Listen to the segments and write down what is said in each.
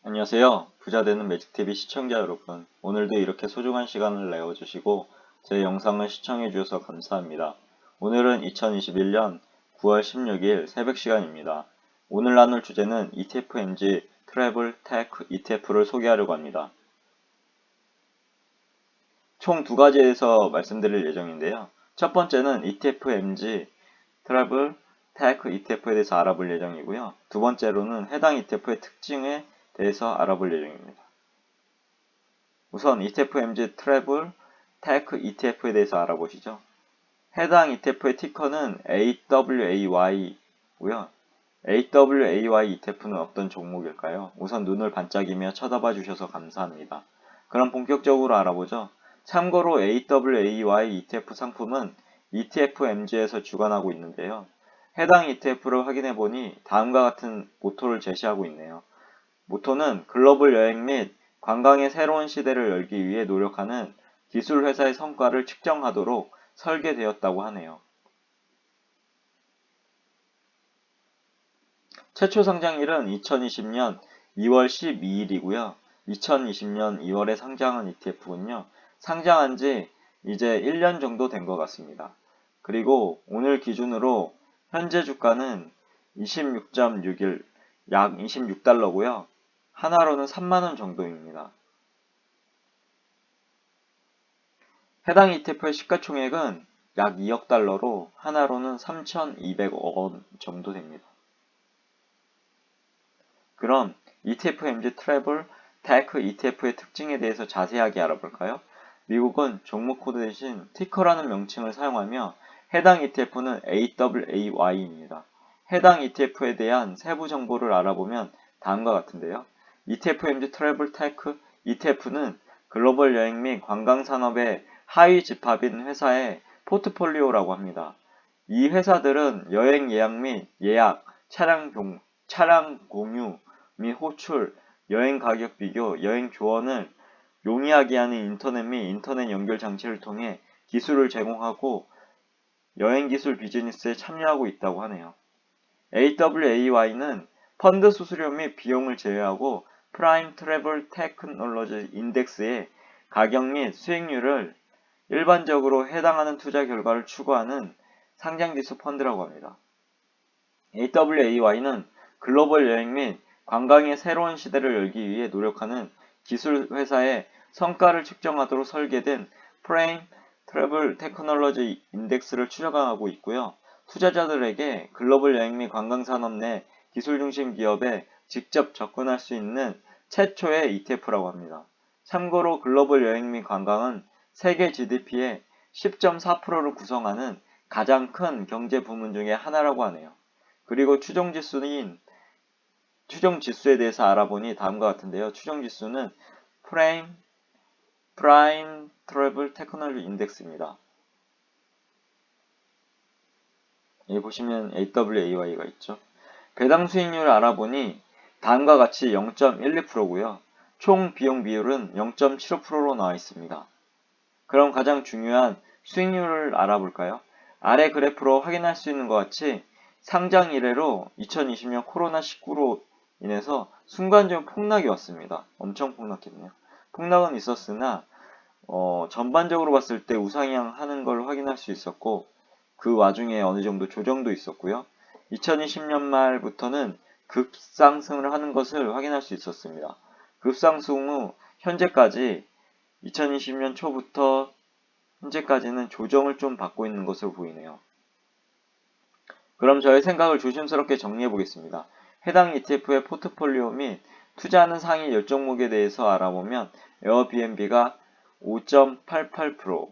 안녕하세요. 부자되는 매직TV 시청자 여러분. 오늘도 이렇게 소중한 시간을 내어주시고 제 영상을 시청해 주셔서 감사합니다. 오늘은 2021년 9월 16일 새벽 시간입니다. 오늘 나눌 주제는 ETF-MG 트래블 테크 ETF를 소개하려고 합니다. 총 두 가지에서 말씀드릴 예정인데요. 첫 번째는 ETF-MG 트래블 테크 ETF에 대해서 알아볼 예정이고요. 두 번째로는 해당 ETF의 특징에 대해서 알아볼 예정입니다. 우선 ETF-MG 트래블 테크 ETF에 대해서 알아보시죠. 해당 ETF의 티커는 AWAY고요. AWAY ETF는 어떤 종목일까요? 우선 눈을 반짝이며 쳐다봐 주셔서 감사합니다. 그럼 본격적으로 알아보죠. 참고로 AWAY ETF 상품은 ETF-MG에서 주관하고 있는데요. 해당 ETF를 확인해 보니 다음과 같은 모토를 제시하고 있네요. 모토는 글로벌 여행 및 관광의 새로운 시대를 열기 위해 노력하는 기술 회사의 성과를 측정하도록 설계되었다고 하네요. 최초 상장일은 2020년 2월 12일이고요. 2020년 2월에 상장한 ETF군요. 상장한 지 이제 1년 정도 된 것 같습니다. 그리고 오늘 기준으로 현재 주가는 26.61, 약 26달러고요. 하나로는 3만원 정도입니다. 해당 ETF의 시가총액은 약 2억 달러로 하나로는 3,200억 원 정도 됩니다. 그럼 ETF-MG 트래블 테크 ETF의 특징에 대해서 자세하게 알아볼까요? 미국은 종목 코드 대신 티커라는 명칭을 사용하며 해당 ETF는 AWAY입니다. 해당 ETF에 대한 세부 정보를 알아보면 다음과 같은데요. ETF-MG 트래블 테크 ETF는 글로벌 여행 및 관광 산업의 하위 집합인 회사의 포트폴리오라고 합니다. 이 회사들은 여행 예약 및 예약, 차량 공유 및 호출, 여행 가격 비교, 여행 조언을 용이하게 하는 인터넷 및 인터넷 연결 장치를 통해 기술을 제공하고 여행 기술 비즈니스에 참여하고 있다고 하네요. AWAY는 펀드 수수료 및 비용을 제외하고 프라임 트래블 테크놀로지 인덱스의 가격 및 수익률을 일반적으로 해당하는 투자 결과를 추구하는 상장지수 펀드라고 합니다. AWAY는 글로벌 여행 및 관광의 새로운 시대를 열기 위해 노력하는 기술 회사의 성과를 측정하도록 설계된 프레임 트래블 테크놀로지 인덱스를 추적하고 있고요. 투자자들에게 글로벌 여행 및 관광산업 내 기술 중심 기업에 직접 접근할 수 있는 최초의 ETF라고 합니다. 참고로 글로벌 여행 및 관광은 세계 GDP의 10.4%를 구성하는 가장 큰 경제 부문 중의 하나라고 하네요. 그리고 추정지수에 대해서 알아보니 다음과 같은데요. 추정지수는 프라임 트래블 테크놀로지 인덱스입니다. 여기 보시면 AWAY가 있죠. 배당 수익률을 알아보니 다음과 같이 0.12%고요. 총 비용 비율은 0.75%로 나와 있습니다. 그럼 가장 중요한 수익률을 알아볼까요? 아래 그래프로 확인할 수 있는 것 같이 상장 이래로 2020년 코로나19로 인해서 순간적인 폭락이 왔습니다. 엄청 폭락했네요. 폭락은 있었으나 전반적으로 봤을 때 우상향하는 걸 확인할 수 있었고 그 와중에 어느 정도 조정도 있었고요. 2020년 말부터는 급상승을 하는 것을 확인할 수 있었습니다. 급상승 후 현재까지 2020년 초부터 현재까지는 조정을 좀 받고 있는 것으로 보이네요. 그럼 저의 생각을 조심스럽게 정리해 보겠습니다. 해당 ETF의 포트폴리오 및 투자하는 상위 10종목에 대해서 알아보면 에어비앤비가 5.88%로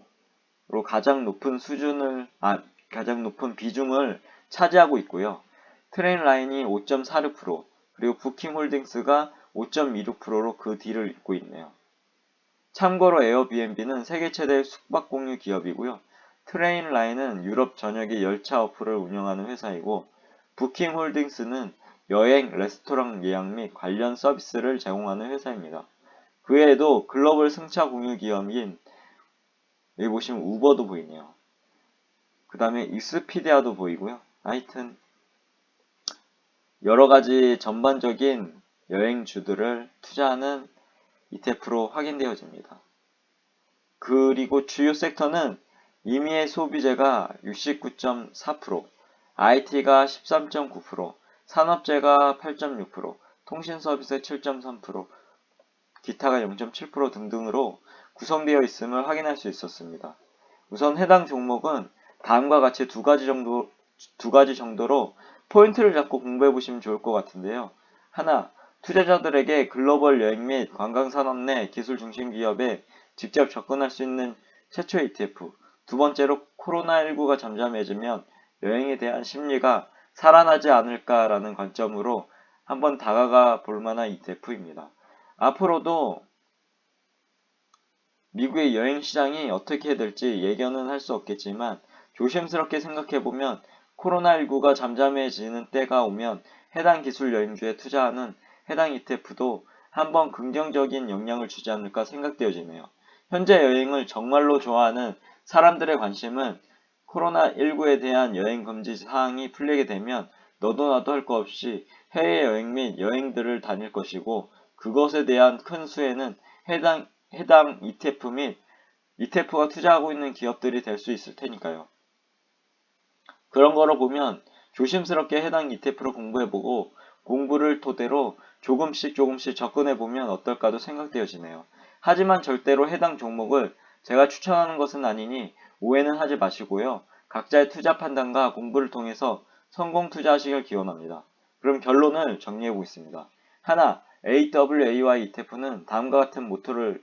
가장 높은 비중을 차지하고 있고요. 트레인라인이 5.46%, 그리고 부킹홀딩스가 5.26%로 그 뒤를 잇고 있네요. 참고로 에어비앤비는 세계 최대의 숙박 공유 기업이고요. 트레인라인은 유럽 전역의 열차 어플을 운영하는 회사이고 부킹홀딩스는 여행, 레스토랑 예약 및 관련 서비스를 제공하는 회사입니다. 그 외에도 글로벌 승차 공유 기업인 여기 보시면 우버도 보이네요. 그 다음에 익스피디아도 보이고요. 하여튼 여러가지 전반적인 여행주들을 투자하는 ETF로 확인되어집니다. 그리고 주요 섹터는 임의의 소비재가 69.4%, IT가 13.9%, 산업재가 8.6%, 통신서비스 7.3%, 기타가 0.7% 등등으로 구성되어 있음을 확인할 수 있었습니다. 우선 해당 종목은 다음과 같이 두 가지 정도로 포인트를 잡고 공부해 보시면 좋을 것 같은데요. 하나, 투자자들에게 글로벌 여행 및 관광산업 내 기술 중심 기업에 직접 접근할 수 있는 최초의 ETF. 두 번째로 코로나19가 잠잠해지면 여행에 대한 심리가 살아나지 않을까라는 관점으로 한번 다가가 볼 만한 ETF입니다. 앞으로도 미국의 여행 시장이 어떻게 될지 예견은 할 수 없겠지만 조심스럽게 생각해보면 코로나19가 잠잠해지는 때가 오면 해당 기술 여행주에 투자하는 해당 ETF도 한번 긍정적인 영향을 주지 않을까 생각되어지네요. 현재 여행을 정말로 좋아하는 사람들의 관심은 코로나19에 대한 여행 금지 사항이 풀리게 되면 너도 나도 할 것 없이 해외여행 및 여행들을 다닐 것이고 그것에 대한 큰 수혜는 해당 ETF 및 ETF가 투자하고 있는 기업들이 될 수 있을 테니까요. 그런 거로 보면 조심스럽게 해당 ETF를 공부해보고 공부를 토대로 조금씩 접근해보면 어떨까도 생각되어지네요. 하지만 절대로 해당 종목을 제가 추천하는 것은 아니니 오해는 하지 마시고요. 각자의 투자 판단과 공부를 통해서 성공 투자하시길 기원합니다. 그럼 결론을 정리해보겠습니다. 하나, AWAY ETF는 다음과 같은 모토를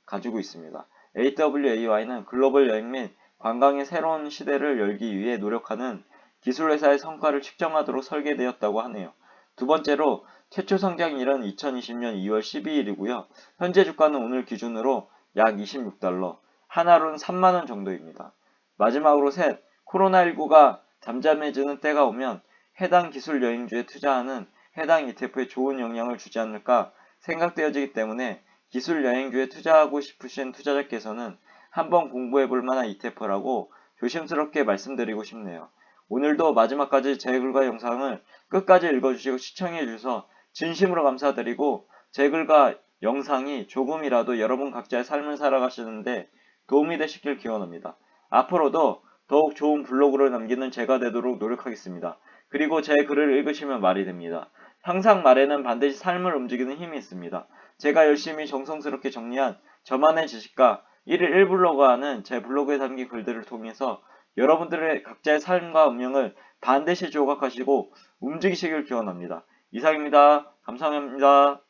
가지고 있습니다. AWAY는 글로벌 여행 및 관광의 새로운 시대를 열기 위해 노력하는 기술회사의 성과를 측정하도록 설계되었다고 하네요. 두 번째로 최초 상장일은 2020년 2월 12일이고요. 현재 주가는 오늘 기준으로 약 26달러, 하나로는 3만원 정도입니다. 마지막으로 셋, 코로나19가 잠잠해지는 때가 오면 해당 기술 여행주에 투자하는 해당 ETF에 좋은 영향을 주지 않을까 생각되어지기 때문에 기술 여행주에 투자하고 싶으신 투자자께서는 한번 공부해 볼 만한 ETF라고 조심스럽게 말씀드리고 싶네요. 오늘도 마지막까지 제 글과 영상을 끝까지 읽어주시고 시청해 주셔서 진심으로 감사드리고 제 글과 영상이 조금이라도 여러분 각자의 삶을 살아가시는데 도움이 되시길 기원합니다. 앞으로도 더욱 좋은 블로그를 남기는 제가 되도록 노력하겠습니다. 그리고 제 글을 읽으시면 말이 됩니다. 항상 말에는 반드시 삶을 움직이는 힘이 있습니다. 제가 열심히 정성스럽게 정리한 저만의 지식과 1일 1블로그 하는 제 블로그에 담긴 글들을 통해서 여러분들의 각자의 삶과 운명을 반드시 조각하시고 움직이시길 기원합니다. 이상입니다. 감사합니다.